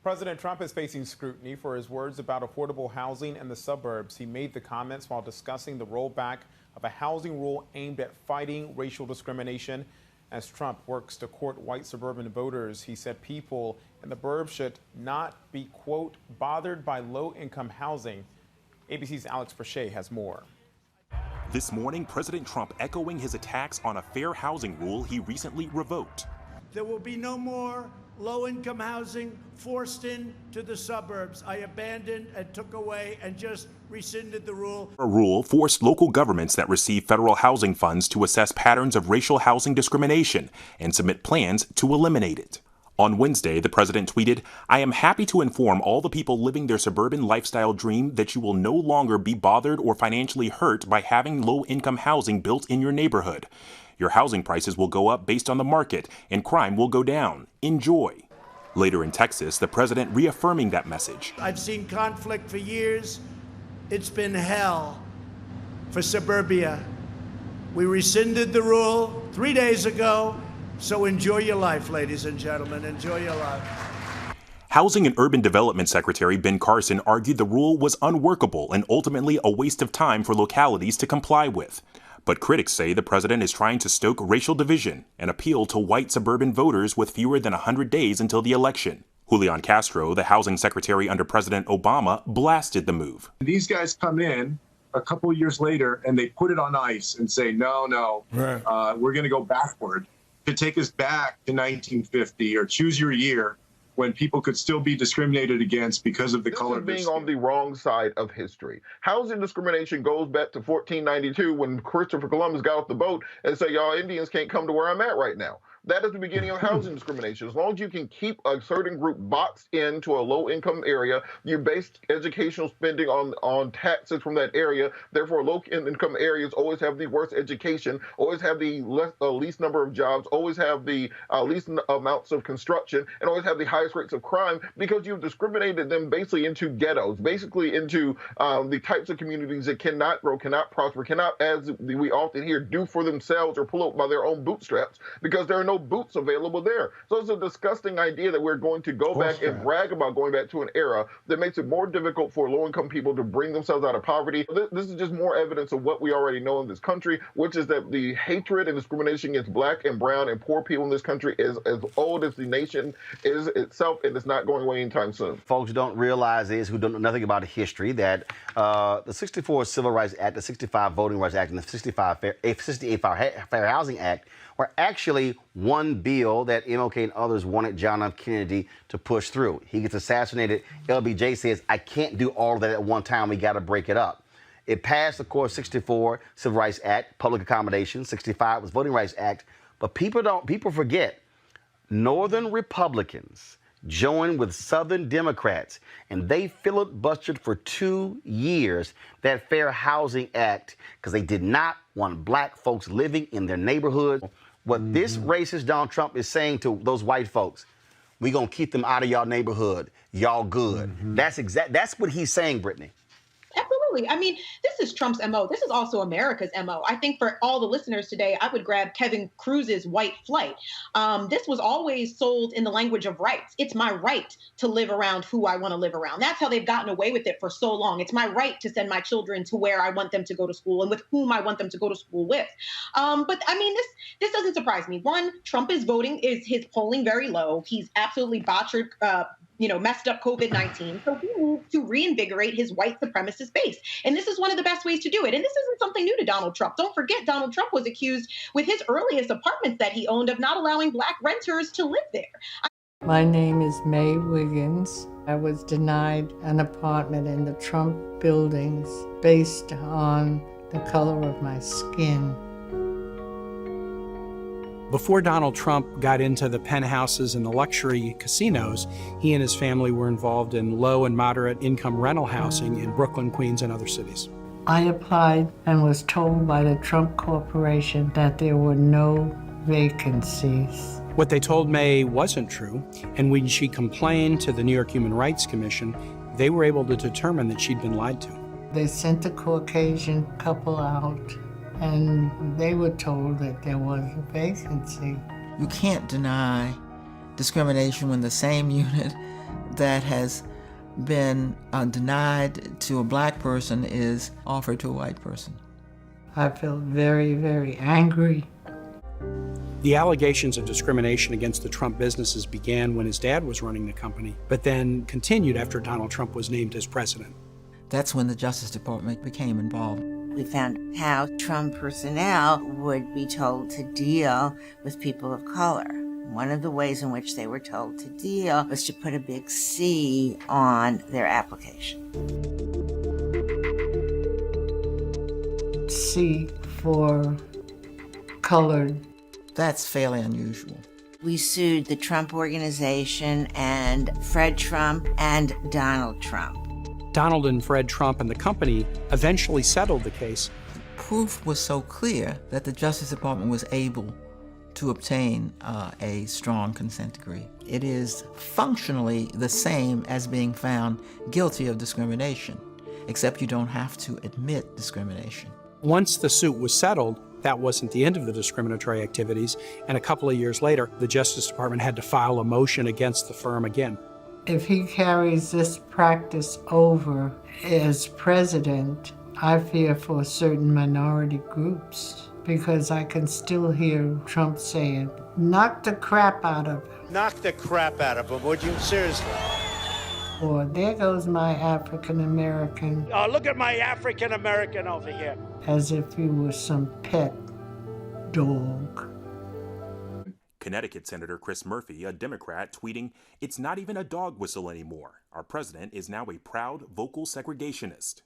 President Trump is facing scrutiny for his words about affordable housing in the suburbs. He made the comments while discussing the rollback of a housing rule aimed at fighting racial discrimination. As Trump works to court white suburban voters, he said people in the burbs should not be, quote, bothered by low-income housing. ABC's Alex Perche has more. This morning, President Trump echoing his attacks on a fair housing rule he recently revoked. There will be no more low-income housing forced into the suburbs. I abandoned and took away and just rescinded the rule. A rule forced local governments that receive federal housing funds to assess patterns of racial housing discrimination and submit plans to eliminate it. On Wednesday, the president tweeted, "I am happy to inform all the people living their suburban lifestyle dream that you will no longer be bothered or financially hurt by having low-income housing built in your neighborhood. Your housing prices will go up based on the market, and crime will go down. Enjoy." Later in Texas, the president reaffirming that message. I've seen conflict for years. It's been hell for suburbia. We rescinded the rule 3 days ago, so enjoy your life, ladies and gentlemen. Enjoy your life. Housing and Urban Development Secretary Ben Carson argued the rule was unworkable and ultimately a waste of time for localities to comply with. But critics say the president is trying to stoke racial division and appeal to white suburban voters with fewer than 100 days until the election. Julian Castro, the housing secretary under President Obama, blasted the move. These guys come in a couple of years later and they put it on ice and say, no, we're going to go backward to take us back to 1950 or choose your year, when people could still be discriminated against because of the color of their skin. Being on the wrong side of history. Housing discrimination goes back to 1492 when Christopher Columbus got off the boat and said, y'all Indians can't come to where I'm at right now. That is the beginning of housing discrimination. As long as you can keep a certain group boxed into a low-income area, you base educational spending on taxes from that area. Therefore, low-income areas always have the worst education, always have the least number of jobs, always have the least amounts of construction, and always have the highest rates of crime because you've discriminated them basically into ghettos, basically into the types of communities that cannot grow, cannot prosper, cannot, as we often hear, do for themselves or pull up by their own bootstraps because there are no boots available there. So it's a disgusting idea that we're going to go back and brag about going back to an era that makes it more difficult for low-income people to bring themselves out of poverty. This is just more evidence of what we already know in this country, which is that the hatred and discrimination against black and brown and poor people in this country is as old as the nation is itself, and it's not going away anytime soon. Folks don't realize is, who don't know nothing about history, that the 64 Civil Rights Act, the 65 Voting Rights Act, and the 68 Fair Housing Act were actually one bill that MLK and others wanted John F. Kennedy to push through. He gets assassinated. LBJ says, I can't do all of that at one time. We got to break it up. It passed, of course, 64 Civil Rights Act, Public Accommodation. 65 was Voting Rights Act. But people forget, Northern Republicans joined with Southern Democrats, and they filibustered for 2 years that Fair Housing Act because they did not want black folks living in their neighborhoods. What this racist Donald Trump is saying to those white folks, we gonna keep them out of y'all neighborhood. Y'all good. That's what he's saying, Brittany. Absolutely. I mean, this is Trump's MO. This is also America's MO. I think for all the listeners today, I would grab Kevin Cruz's White Flight. This was always sold in the language of rights. It's my right to live around who I want to live around. That's how they've gotten away with it for so long. It's my right to send my children to where I want them to go to school and with whom I want them to go to school with. But I mean, this doesn't surprise me. One, Trump is his polling very low. He's absolutely botched, messed up COVID-19. So he needs to reinvigorate his white supremacist base. And this is one of the best ways to do it. And this isn't something new to Donald Trump. Don't forget, Donald Trump was accused with his earliest apartments that he owned of not allowing black renters to live there. My name is Mae Wiggins. I was denied an apartment in the Trump buildings based on the color of my skin. Before Donald Trump got into the penthouses and the luxury casinos, he and his family were involved in low and moderate income rental housing in Brooklyn, Queens, and other cities. I applied and was told by the Trump Corporation that there were no vacancies. What they told May wasn't true, and when she complained to the New York Human Rights Commission, they were able to determine that she'd been lied to. They sent a Caucasian couple out, and they were told that there was a vacancy. You can't deny discrimination when the same unit that has been denied to a black person is offered to a white person. I felt very, very angry. The allegations of discrimination against the Trump businesses began when his dad was running the company, but then continued after Donald Trump was named as president. That's when the Justice Department became involved. We found how Trump personnel would be told to deal with people of color. One of the ways in which they were told to deal was to put a big C on their application. C for colored. That's fairly unusual. We sued the Trump Organization and Fred Trump and Donald Trump. Donald and Fred Trump and the company eventually settled the case. Proof was so clear that the Justice Department was able to obtain a strong consent decree. It is functionally the same as being found guilty of discrimination, except you don't have to admit discrimination. Once the suit was settled, that wasn't the end of the discriminatory activities, and a couple of years later, the Justice Department had to file a motion against the firm again. If he carries this practice over as president, I fear for certain minority groups, because I can still hear Trump saying, knock the crap out of him. Knock the crap out of him, would you? Seriously. Or there goes my African American. Oh, look at my African American over here. As if he was some pet dog. Connecticut Senator Chris Murphy, a Democrat, tweeting, "It's not even a dog whistle anymore. Our president is now a proud vocal segregationist."